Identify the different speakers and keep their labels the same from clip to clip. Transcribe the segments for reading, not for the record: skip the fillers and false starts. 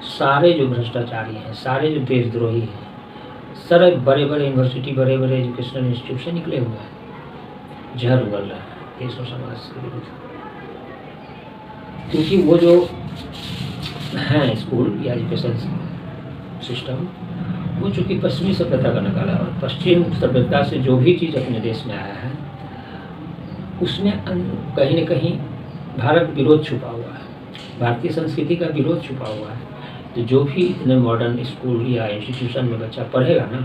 Speaker 1: सारे जो भ्रष्टाचारी हैं, सारे जो देशद्रोही हैं, सारे बड़े बड़े यूनिवर्सिटी, बड़े बड़े एजुकेशनल इंस्टीट्यूट से निकले हुए हैं, जहर उगल रहा है देश और समाज के विरुद्ध। क्योंकि वो जो हैं स्कूल या एजुकेशन सिस्टम, वो चूँकि पश्चिमी सभ्यता का नकारा, और पश्चिम सभ्यता से जो भी चीज़ अपने देश में आया है उसमें कहीं न कहीं भारत विरोध छुपा हुआ है, भारतीय संस्कृति का विरोध छुपा हुआ है। तो जो भी इतने मॉडर्न स्कूल या इंस्टीट्यूशन में बच्चा पढ़ेगा ना,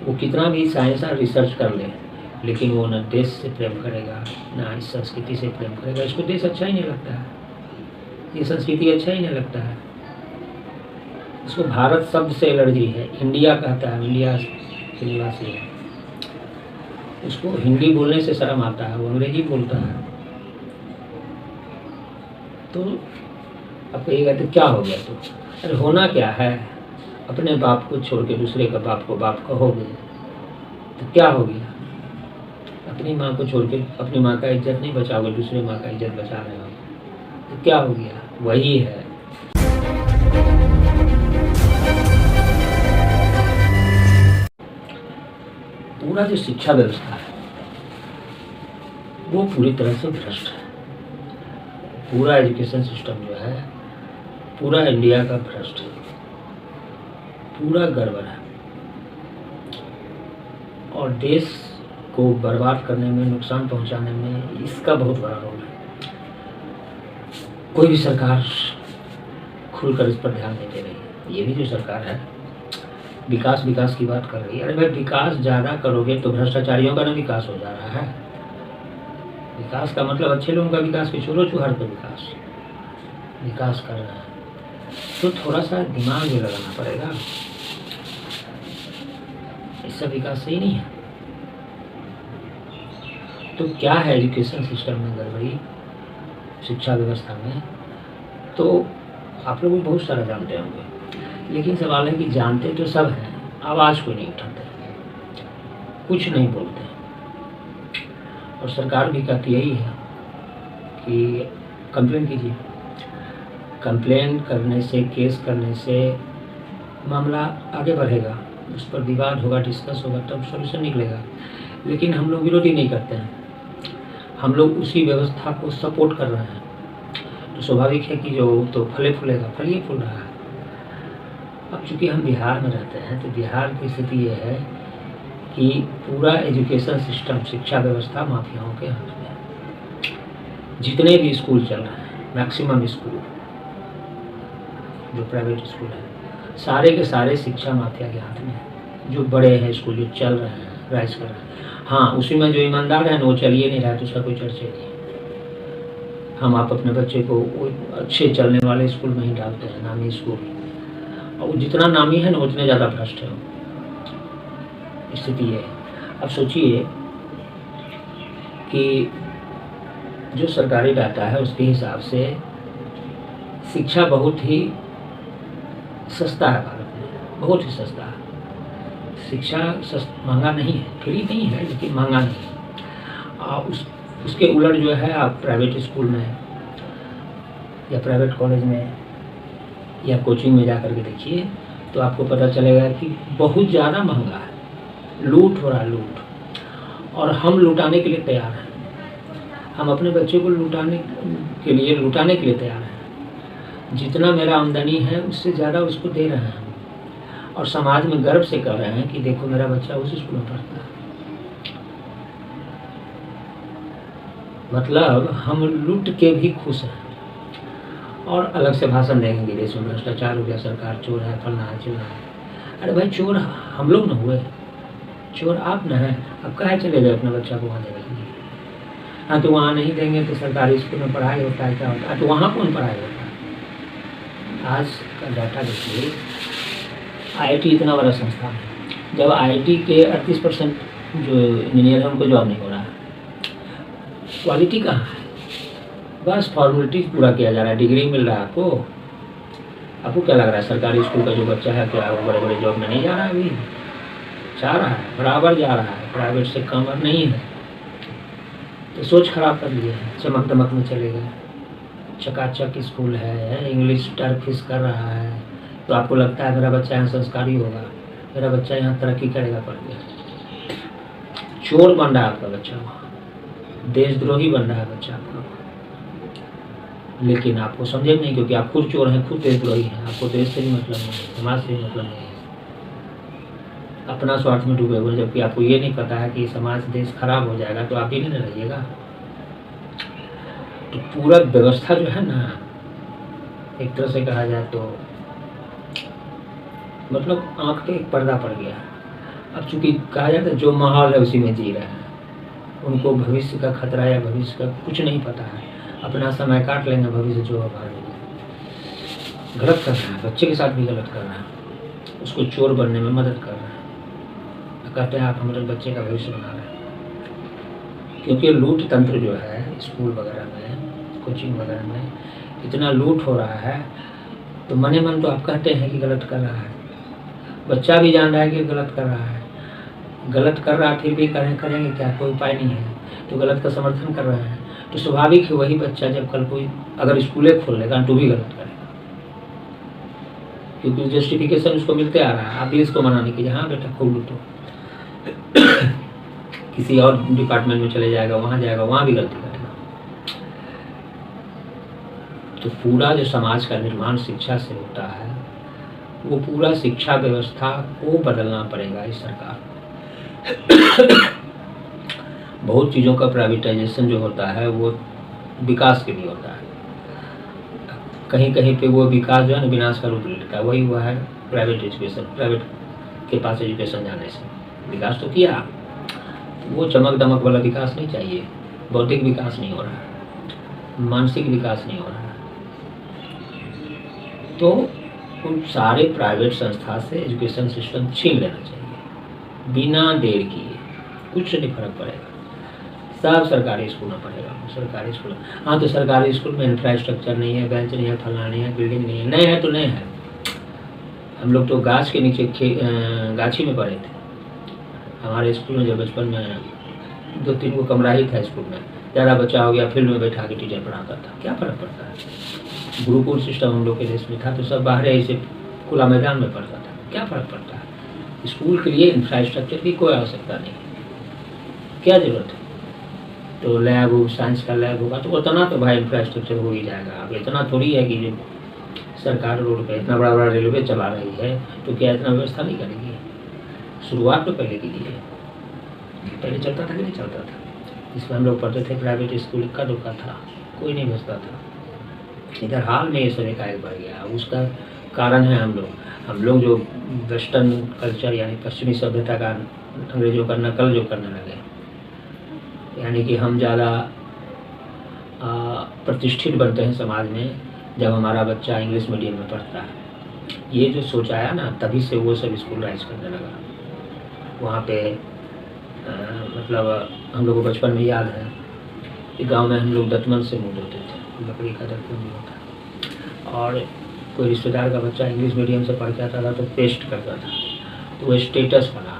Speaker 1: वो कितना भी साइंस और रिसर्च कर ले, लेकिन वो न देश से प्रेम करेगा, ना इस संस्कृति से प्रेम करेगा। इसको देश अच्छा ही नहीं लगता है, ये संस्कृति अच्छा ही नहीं लगता है। इसको भारत शब्द से एलर्जी है, इंडिया कहता है, इंडिया के निवासी है, उसको हिंदी बोलने से शर्म आता है, वो अंग्रेजी बोलता है। तो अब कहिएगा तो क्या हो गया? तो अरे होना क्या है, अपने बाप को छोड़ के दूसरे का बाप को बाप कहोगे तो क्या हो गया? अपनी माँ को छोड़ के अपनी माँ का इज्जत नहीं बचाओगे, दूसरी माँ का इज्जत बचा रहे हो तो क्या हो गया? वही है। पूरा जो शिक्षा व्यवस्था है वो पूरी तरह से भ्रष्ट है। पूरा एजुकेशन सिस्टम जो है पूरा इंडिया का भ्रष्ट है, पूरा गड़बड़ है, और देश को बर्बाद करने में, नुकसान पहुंचाने में इसका बहुत बड़ा रोल है। कोई भी सरकार खुलकर इस पर ध्यान नहीं दे रही है। ये भी जो सरकार है विकास विकास की बात कर रही है। अरे भाई, विकास ज़्यादा करोगे तो भ्रष्टाचारियों का ना विकास हो जा रहा है। विकास का मतलब अच्छे लोगों का विकास, भी चोरों चुहार का विकास कर रहा है। तो थोड़ा सा दिमाग भी लगाना पड़ेगा, इससे विकास सही नहीं है। तो क्या है एजुकेशन सिस्टम में गड़बड़ी, शिक्षा व्यवस्था में? तो आप लोग बहुत सारा जानते होंगे, लेकिन सवाल है कि जानते तो सब हैं, आवाज़ कोई नहीं उठाते, कुछ नहीं बोलते। और सरकार भी कहती यही है कि कंप्लेन कीजिए। कंप्लेन करने से, केस करने से मामला आगे बढ़ेगा, उस पर विवाद होगा, डिस्कस होगा, तब सॉल्यूशन निकलेगा। लेकिन हम लोग विरोध ही नहीं करते हैं, हम लोग उसी व्यवस्था को सपोर्ट कर रहे हैं। तो स्वाभाविक है कि जो तो फले फूलेगा, फल ही फूल रहा है। अब चूँकि हम बिहार में रहते हैं तो बिहार की स्थिति ये है कि पूरा एजुकेशन सिस्टम, शिक्षा व्यवस्था माफियाओं के हाथ में है। जितने भी स्कूल चल रहे हैं, मैक्सिमम स्कूल जो प्राइवेट स्कूल है, सारे के सारे शिक्षा माफिया के हाथ में है। जो बड़े हैं स्कूल जो चल रहे हैं, राइज कर रहे हैं, हाँ उसी में जो ईमानदार है ना वो चलिए नहीं रहा है तो उसका कोई चर्चा नहीं है। हम आप अपने बच्चे को अच्छे चलने वाले स्कूल में ही डालते हैं, नामी स्कूल, और जितना नामी है ना उतने ज़्यादा भ्रष्ट है। स्थिति है। अब सोचिए कि जो सरकारी डाटा है उसके हिसाब से शिक्षा बहुत ही सस्ता है भारत में, बहुत ही सस्ता है। शिक्षा महंगा नहीं है, फ्री नहीं है, लेकिन महंगा नहीं है। उसके उलट जो है आप प्राइवेट स्कूल में या प्राइवेट कॉलेज में या कोचिंग में जा कर के देखिए तो आपको पता चलेगा कि बहुत ज़्यादा महंगा है, लूट हो रहा है, लूट। और हम लुटाने के लिए तैयार हैं, हम अपने बच्चे को लुटाने के लिए तैयार हैं। जितना मेरा आमदनी है उससे ज़्यादा उसको दे रहे हैं, और समाज में गर्व से कह रहे हैं कि देखो मेरा बच्चा उस स्कूल में पढ़ता है। मतलब हम लूट के भी खुश हैं, और अलग से भाषण देंगे देश में भ्रष्टाचार हो गया, सरकार चोर है, फलना है, चिलना है। अरे भाई, चोर हम लोग न हुए, चोर आप न हैं। अब कहाँ चले गए अपने बच्चा को वहाँ देने के लिए? हाँ, तो वहाँ नहीं देंगे तो सरकारी स्कूल में पढ़ाई होता है, क्या होता है? तो वहाँ कौन पढ़ाई होता है? आज का डाटा देखिए, IIT इतना बड़ा संस्थान है, जब IIT के 38% जो इंजीनियर हैं उनको जॉब नहीं हो रहा है, क्वालिटी कहाँ है? बस फॉर्मेलिटीज पूरा किया जा रहा है, डिग्री मिल रहा है आपको क्या लग रहा है सरकारी स्कूल का जो बच्चा है क्या वो बड़े बड़े जॉब में नहीं जा रहा है? अभी जा रहा है, बराबर जा रहा है, प्राइवेट से कम और नहीं है। तो सोच खराब कर लिए हैं, चमक दमक में चले गए। चकाचक स्कूल है, इंग्लिश टर्फिश कर रहा है, तो आपको लगता है मेरा बच्चा यहाँ संस्कारी होगा, मेरा बच्चा यहाँ तरक्की करेगा पढ़ के? चोर बन रहा है आपका बच्चा वहाँ, देशद्रोही बन रहा है बच्चा आपका। लेकिन आपको समझे नहीं, क्योंकि आप खुद चोर हैं, खुद देशद्रोही हैं, आपको देश से भी मतलब नहीं है, समाज से भी मतलब नहीं है, अपना स्वार्थ में डूबे हुए। जबकि आपको ये नहीं पता है कि समाज देश खराब हो जाएगा तो आप ही नहीं रहिएगा। तो पूरा व्यवस्था जो है ना, एक तरह से कहा जाए तो मतलब आँख पे एक पर्दा पड़ गया। अब चूंकि कहा जाता है जो माहौल है उसी में जी रहे हैं, उनको भविष्य का खतरा या भविष्य का कुछ नहीं पता है, अपना समय काट लेंगे, भविष्य जो होगा गलत कर रहे हैं, बच्चे के साथ भी गलत कर रहे हैं, उसको चोर बनने में मदद कर रहे हैं। कहते हैं आप हमारे बच्चे का भविष्य बना रहे हैं। क्योंकि लूट तंत्र जो है स्कूल वगैरह में, कोचिंग वगैरह में इतना लूट हो रहा है, तो मने मन तो आप कहते हैं कि गलत कर रहा है, बच्चा भी जान रहा है कि गलत कर रहा है, गलत कर रहा है, फिर भी करेंगे क्या, कोई उपाय नहीं है, तो गलत का समर्थन कर रहे हैं। तो स्वाभाविक है वही बच्चा जब कल कोई अगर स्कूलें खोल लेगा तो भी गलत करेगा, क्योंकि जस्टिफिकेशन उसको मिलते आ रहा है। आप भी इसको मनाने की हाँ बेटा खोल लूटो, किसी और डिपार्टमेंट में चले जाएगा, वहाँ जाएगा, वहाँ भी गलती करेगा। तो पूरा जो समाज का निर्माण शिक्षा से होता है, वो पूरा शिक्षा व्यवस्था को बदलना पड़ेगा इस सरकार। बहुत चीज़ों का प्राइवेटाइजेशन जो होता है वो विकास के लिए होता है, कहीं कहीं पे वो विकास जो है ना विनाश का रूप ले लेता है। वही हुआ है प्राइवेट एजुकेशन, प्राइवेट के पास एजुकेशन जाने से विकास तो किया, वो चमक दमक वाला विकास नहीं चाहिए, बौद्धिक विकास नहीं हो रहा है, मानसिक विकास नहीं हो रहा है। तो उन सारे प्राइवेट संस्था से एजुकेशन सिस्टम छीन लेना चाहिए बिना देर किए, कुछ नहीं फर्क पड़ेगा, सब सरकारी स्कूल में पढ़ेगा। सरकारी स्कूल, हाँ तो सरकारी स्कूल में इंफ्रास्ट्रक्चर नहीं है, बेंच नहीं है, फलाना नहीं है, बिल्डिंग नहीं है, नहीं है तो नहीं है। हम लोग तो गाछ के नीचे गाछी में पढ़े थे। हमारे स्कूल में जब बचपन में 2-3 कमरा ही था स्कूल में, ज़्यादा बच्चा हो गया फील्ड में बैठा के टीचर पढ़ाता था, क्या फ़र्क पड़ता है। गुरुकुल सिस्टम हम लोग के देश में था तो सब बाहर ऐसे खुला मैदान में पढ़ता था, क्या फ़र्क पड़ता है। स्कूल के लिए इंफ्रास्ट्रक्चर की कोई आवश्यकता नहीं, क्या ज़रूरत है। तो लैब हो, साइंस का लैब होगा तो उतना तो भाई इंफ्रास्ट्रक्चर हो ही जाएगा। अब इतना थोड़ी है कि जो सरकार रोड पे इतना बड़ा बड़ा रेलवे चला रही है तो क्या इतना व्यवस्था नहीं करेगी। शुरुआत तो पहले कीजिए, पहले चलता था कि नहीं चलता था। इसमें हम लोग पढ़ते थे प्राइवेट स्कूल, इक्का दुक्का था, कोई नहीं भेजता था। इधर हाल में ये सब एकाएक बढ़ गया, उसका कारण है हम लोग जो वेस्टर्न कल्चर यानी पश्चिमी सभ्यता का अंग्रेजों का नकल जो करने लगे, यानी कि हम ज़्यादा प्रतिष्ठित बनते हैं समाज में जब हमारा बच्चा इंग्लिश मीडियम में पढ़ता है। ये जो सोच आया ना, तभी से वो सब स्कूल राइज करने लगा। वहाँ पे मतलब हम लोग को बचपन में याद है कि गांव में हम लोग दतमन से मुँह धोते थे, लकड़ी का दतमन भी होता, और कोई रिश्तेदार का बच्चा इंग्लिश मीडियम से पढ़ के आता था तो पेस्ट करता था, तो वो स्टेटस बना।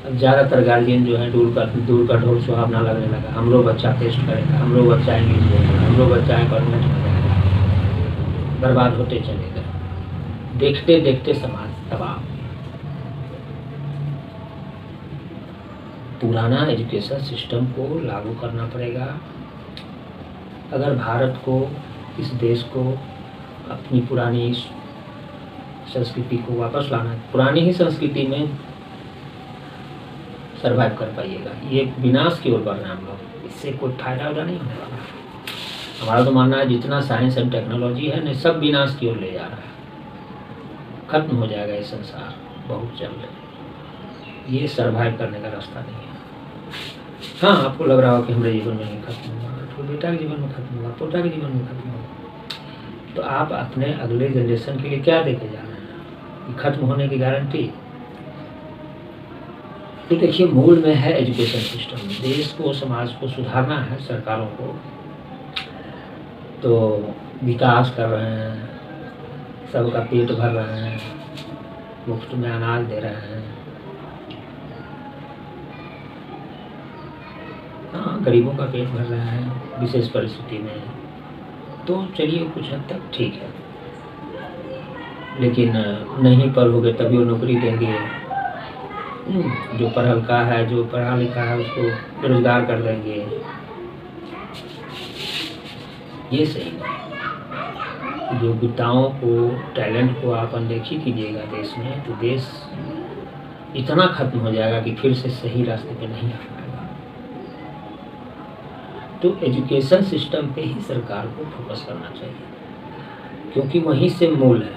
Speaker 1: अब ज़्यादातर गार्जियन जो है दूर का ढोल सुहावना लगने लगा, हम लोग बच्चा पेस्ट करेगा, हम लोग बच्चा इंग्लिश बोलेगा, हम लोग बच्चा कॉन्वेंट में जाएगा, बर्बाद होते चले गए। देखते देखते समाज तबाह। पुराना एजुकेशन सिस्टम को लागू करना पड़ेगा अगर भारत को, इस देश को अपनी पुरानी संस्कृति को वापस लाना है। पुरानी ही संस्कृति में सर्वाइव कर पाइएगा। ये विनाश की ओर बढ़ रहे हैं हम लोग, इससे कोई फायदा नहीं होने वाला। हमारा तो मानना है जितना साइंस एंड टेक्नोलॉजी है ना, सब विनाश की ओर ले जा रहा है, खत्म हो जाएगा ये संसार बहुत जल्द। ये सर्वाइव करने का रास्ता नहीं है। हाँ, आपको लग रहा हो कि हमारे जीवन में नहीं खत्म होगा, तो बेटा के जीवन में खत्म होगा, पोता के जीवन में खत्म होगा, तो आप अपने अगले जनरेशन के लिए क्या देके जा रहे हैं, खत्म होने की गारंटी। तो देखिए, मूल में है एजुकेशन सिस्टम। देश को, समाज को सुधारना है सरकारों को, तो विकास कर रहे हैं, सबका पेट भर रहे हैं, मुफ्त में अनाज दे रहे हैं। हाँ, गरीबों का पेट भर रहे हैं विशेष परिस्थिति में, तो चलिए कुछ हद तक ठीक है, लेकिन नहीं पढ़ोगे तभी वो नौकरी देंगे। जो पढ़ा लिखा है, जो पढ़ा लिखा है उसको बेरोजगार कर देंगे। ये सही नहीं। योग्यताओं को, टैलेंट को आप अनदेखी कीजिएगा देश में, तो देश इतना खत्म हो जाएगा कि फिर से सही रास्ते पे नहीं आ पाएगा। तो एजुकेशन सिस्टम पे ही सरकार को फोकस करना चाहिए, क्योंकि वहीं से मूल है।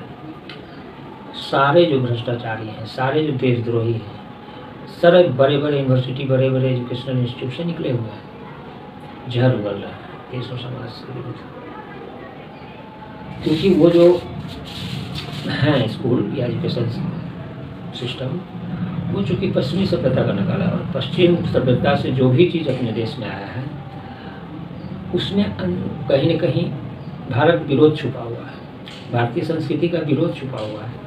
Speaker 1: सारे जो भ्रष्टाचारी हैं, सारे जो देशद्रोही हैं, सारे बड़े बड़े यूनिवर्सिटी, बड़े बड़े एजुकेशनल इंस्टीट्यूशन निकले हुए हैं, जहर उगल रहा है देश और समाज के विरुद्ध। क्योंकि वो जो हैं स्कूल या एजुकेशन सिस्टम, वो चूँकि पश्चिमी सभ्यता का नकल है, और पश्चिम सभ्यता से जो भी चीज़ अपने देश में आया है उसमें कहीं न कहीं भारत विरोध छुपा हुआ है, भारतीय संस्कृति का विरोध छुपा हुआ है।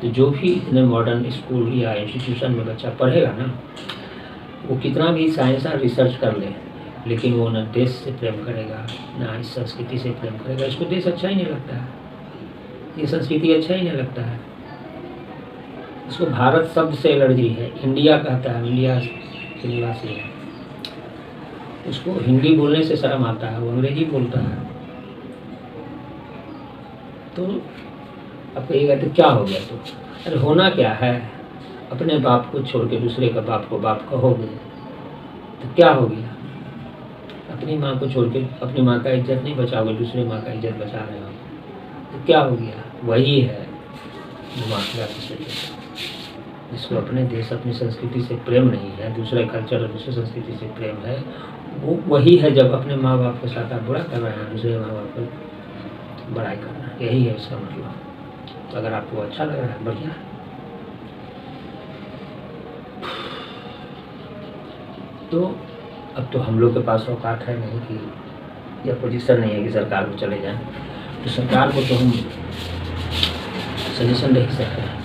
Speaker 1: तो जो भी इतने मॉडर्न स्कूल या इंस्टीट्यूशन में बच्चा पढ़ेगा ना, वो कितना भी साइंस और रिसर्च कर ले, लेकिन वो न देश से प्रेम करेगा, ना इस संस्कृति से प्रेम करेगा। इसको देश अच्छा ही नहीं लगता है, ये संस्कृति अच्छा ही नहीं लगता है। इसको भारत शब्द से एलर्जी है, इंडिया कहता है, इंडिया के निवासी है, उसको हिंदी बोलने से शर्म आता है, वो अंग्रेजी बोलता है। तो अब कहिएगा तो क्या हो गया, तो अरे होना क्या है, अपने बाप को छोड़ के दूसरे का बाप को बाप कहोगे तो क्या हो गया। अपनी माँ को छोड़ के अपनी माँ का इज्जत नहीं बचाओगे, दूसरे माँ का इज्जत बचा रहे हो तो क्या हो गया। वही है जो माफिया जिसको अपने देश, अपनी संस्कृति से प्रेम नहीं है, दूसरे कल्चर और दूसरे संस्कृति से प्रेम है, वो वही है जब अपने माँ बाप के साथ आप बुरा कर रहे हैं, दूसरे माँ बाप को बड़ाई करना, यही है इसका मतलब। तो अगर आपको अच्छा लग रहा है, बढ़िया है। तो अब तो हम लोग के पास औकात है नहीं कि, या पोजीशन नहीं है कि सरकार को चले जाएं, तो सरकार को तो हम सजेशन दे सकते हैं।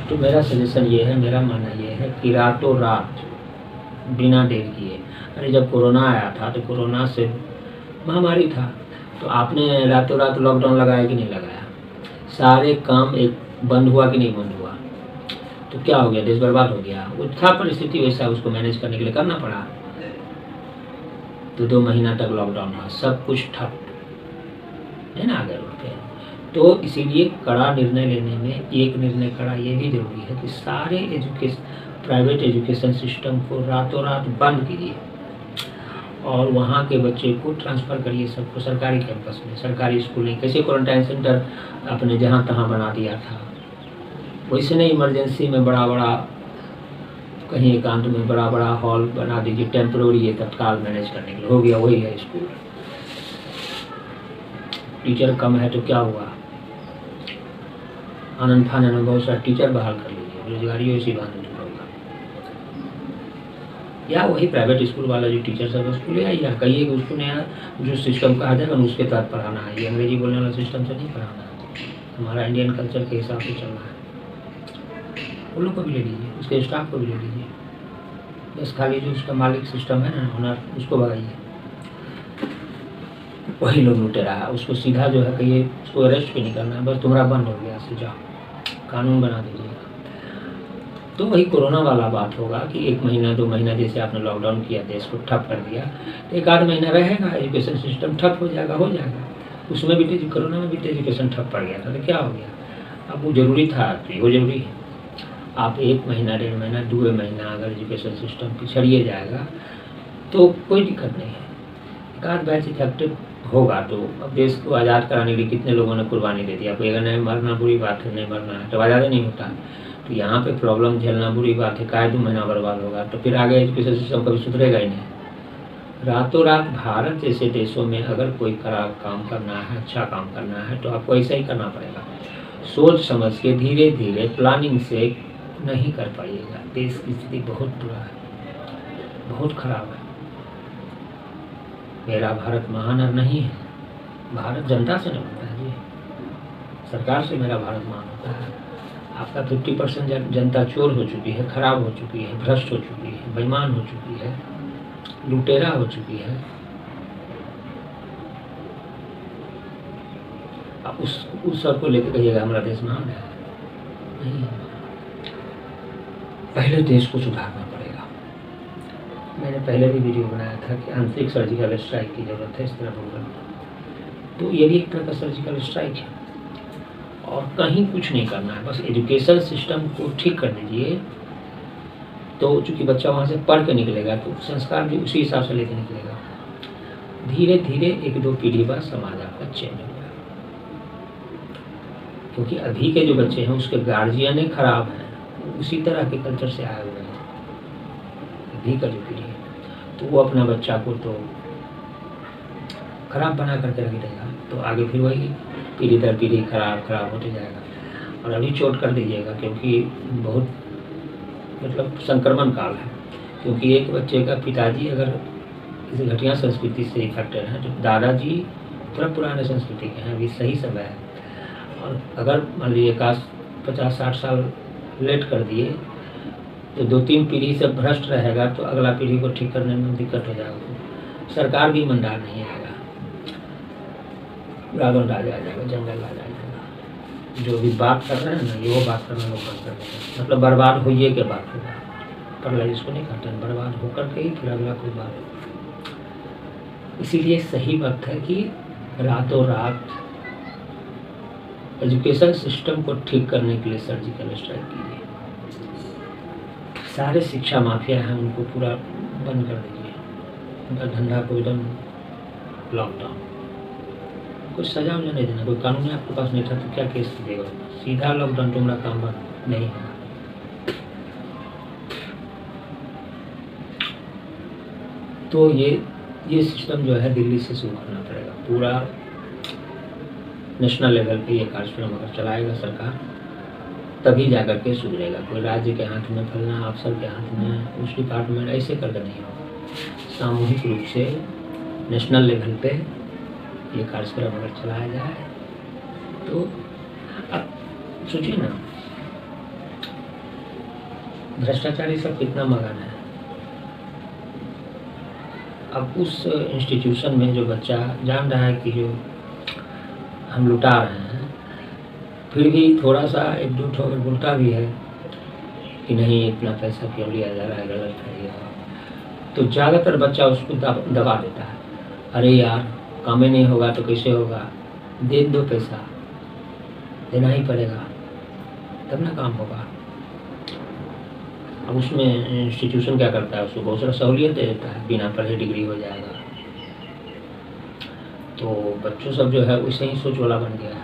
Speaker 1: तो मेरा सजेशन ये है, मेरा मानना ये है कि रातों रात बिना देर किए, अरे जब कोरोना आया था तो कोरोना से महामारी था, तो आपने रातों रात लॉकडाउन लगाया कि नहीं लगाया, सारे काम एक बंद हुआ कि नहीं बंद हुआ, तो क्या हो गया, देश बर्बाद हो गया। वो था परिस्थिति वैसा, उसको मैनेज करने के लिए करना पड़ा। तो 2 महीना तक लॉकडाउन हुआ, सब कुछ ठप है ना, आगे रोड पे। तो इसीलिए कड़ा निर्णय लेने में एक निर्णय कड़ा ये भी जरूरी है कि सारे प्राइवेट एजुकेशन सिस्टम को रातों रात बंद कीजिए और वहाँ के बच्चे को ट्रांसफ़र करिए सबको सरकारी कैंपस में, सरकारी स्कूल नहीं। कैसे क्वारंटाइन सेंटर आपने जहाँ तहाँ बना दिया था, वैसे नहीं इमरजेंसी में बड़ा बड़ा कहीं एकांत में बड़ा बड़ा हॉल बना दीजिए, टेम्प्रोरी है, तत्काल मैनेज करने के लिए, हो गया वही है स्कूल। टीचर कम है तो क्या हुआ, आनंद फानंद में बहुत सारा टीचर बहाल कर लीजिए, बेरोजगारी वैसी बांध होगा। या वही प्राइवेट स्कूल वाला जो टीचर सब उसको ले आइए, कहिए कि उसको नया जो सिस्टम कहा जाएगा उसके तहत पढ़ाना है, ये अंग्रेजी बोलने वाला सिस्टम से नहीं पढ़ाना है, हमारा इंडियन कल्चर के हिसाब से चलना है। उन लोग को भी ले लीजिए, उसके स्टाफ को भी ले लीजिए, बस खाली जो उसका मालिक सिस्टम है ना ओनर, उसको भगाइए। वही लोग लुटेरा है, उसको सीधा जो है कहिए उसको अरेस्ट भी नहीं करना है, बस तुम्हारा बंद हो गया, से जाओ, कानून बना दीजिएगा। तो वही कोरोना वाला बात होगा कि 1 महीना 2 महीना जैसे आपने लॉकडाउन किया, देश को ठप कर दिया, तो 1 आध महीना रहेगा, एजुकेशन सिस्टम ठप हो जाएगा, हो जाएगा। उसमें भी कोरोना में भी एजुकेशन ठप पड़ गया था, तो क्या हो गया। अब वो ज़रूरी था, तो वो ज़रूरी है। आप 1 महीना 1.5 महीना 2 महीना अगर एजुकेशन सिस्टम पिछड़िए जाएगा तो कोई दिक्कत नहीं है, एक आध बैच इफेक्टिव होगा। तो अब देश को आज़ाद कराने के लिए कितने लोगों ने कुर्बानी दे दी। अब अगर नहीं मरना बुरी बात है, नहीं मरना है तो आज़ाद नहीं होता। तो यहाँ पे प्रॉब्लम झेलना बुरी बात है, काहे 2 महीना बर्बाद होगा, तो फिर आगे एजुकेशन सिस्टम कभी सुधरेगा ही नहीं। रातों रात भारत जैसे देशों में अगर कोई खराब काम करना है, अच्छा काम करना है, तो आपको ऐसा ही करना पड़ेगा, सोच समझ के धीरे धीरे प्लानिंग से नहीं कर पाइएगा। देश की स्थिति बहुत बुरा है, बहुत खराब है। मेरा भारत महान और नहीं है, भारत जनता से नहीं होता है जी, सरकार से मेरा भारत महान होता है। आपका 50% जनता चोर हो चुकी है, खराब हो चुकी है, भ्रष्ट हो चुकी है, बेईमान हो चुकी है, लुटेरा हो चुकी है। आप उस सब को लेकर कहिएगा हमारा देश महान है, नहीं है। पहले देश को सुधारना पड़ेगा। मैंने पहले भी वीडियो बनाया था कि आंतरिक सर्जिकल स्ट्राइक की ज़रूरत है इस तरह प्रोग्राम। तो ये भी एक तरह का सर्जिकल स्ट्राइक है और कहीं कुछ नहीं करना है, बस एजुकेशन सिस्टम को ठीक कर दीजिए। तो चूँकि बच्चा वहाँ से पढ़ के निकलेगा तो संस्कार भी उसी हिसाब से लेके निकलेगा। धीरे धीरे 1-2 पीढ़ी बाद समाज आपका चेंज होगा, क्योंकि अभी के जो बच्चे हैं उसके गार्जियन ही खराब हैं, उसी तरह के कल्चर से आए हुए हैं अभी का जो पीढ़ी है। तो वो अपना बच्चा को तो खराब बना करके रख देगा, तो आगे फिर वही पीढ़ी दर पीढ़ी खराब होते जाएगा। और अभी चोट कर दीजिएगा, क्योंकि बहुत मतलब संक्रमण काल है। क्योंकि एक बच्चे का पिताजी अगर किसी घटिया संस्कृति से इफेक्टेड है, तो दादाजी थोड़ा पुराने संस्कृति के हैं, अभी सही समय है। और अगर मान लीजिए 50-60 साल लेट कर दिए तो 2-3 पीढ़ी से भ्रष्ट रहेगा, तो अगला पीढ़ी को ठीक करने में दिक्कत हो जाएगा। सरकार भी ईमानदार नहीं आएगा, रावण राजा आ जाएगा, जंगल राजा आ जाएगा। जो भी बात कर रहे हैं ना, ये वो बात करना लोग बंद कर देंगे। मतलब बर्बाद होइए के बात होगा, पर इसको नहीं करते हैं, बर्बाद होकर के ही फिर अगला कोई बात। इसीलिए सही वक्त है कि रातों रात एजुकेशन सिस्टम को ठीक करने के लिए सर्जिकल स्ट्राइक कीजिए। सारे शिक्षा माफिया हैं, उनको पूरा बंद कर दीजिए, उनका धंधा को एकदम लॉकडाउन। कोई सजा मुझे नहीं देना, कोई कानून आपके पास नहीं था तो क्या केस कीजिएगा, सीधा लॉकडाउन, तुम्हारा काम बंद नहीं होगा। तो ये सिस्टम जो है दिल्ली से शुरू करना पड़ेगा। पूरा नेशनल लेवल पे ये कार्यक्रम अगर चलाएगा सरकार, तभी जाकर के सुधरेगा। कोई राज्य के हाथ में फलना, अफसर के हाथ में, उस डिपार्टमेंट, ऐसे करके नहीं होगा। सामूहिक रूप से नेशनल लेवल पे ये कार्यक्रम अगर चलाया जाए तो अब सोचिए ना, भ्रष्टाचारी सब कितना मगन है। अब उस इंस्टीट्यूशन में जो बच्चा जान रहा है कि जो हम लुटा रहे हैं, फिर भी थोड़ा सा 1-2 ठोकर बोलता भी है कि नहीं इतना पैसा क्यों लिया जा रहा है, गलत है ये, तो ज़्यादातर बच्चा उसको दबा देता है। अरे यार काम ही नहीं होगा तो कैसे होगा, दे दो, पैसा देना ही पड़ेगा तब ना काम होगा। अब उसमें इंस्टीट्यूशन क्या करता है, उसको बहुत सारा सहूलियत दे देता है, बिना पढ़े डिग्री हो जाएगा। तो बच्चों सब जो है वैसे ही सोच वाला बन गया है।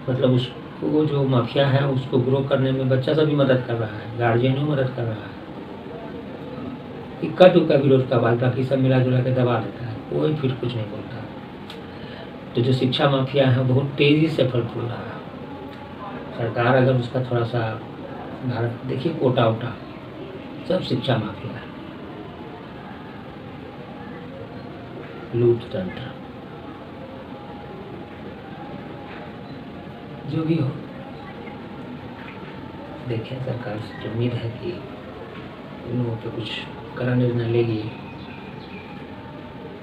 Speaker 1: मतलब उसको जो माफिया है उसको ग्रो करने में बच्चा सब भी मदद कर रहा है, गार्जियन भी मदद कर रहा है। इक्का दुक्का विरोध का बात, बाकी सब मिला जुला के दबा देता है, कोई फिर कुछ नहीं बोलता। तो जो शिक्षा माफिया है बहुत तेज़ी से फल फूल रहा है। सरकार अगर उसका थोड़ा सा भारत देखिए, कोटा वोटा सब शिक्षा माफिया है, लूट तंत्र, जो भी हो। देखें सरकार से उम्मीद है कि इन लोगों पे कुछ कड़ा निर्णय लेगी,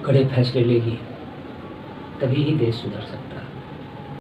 Speaker 1: कड़े फैसले लेगी, तभी ही देश सुधर सकता है।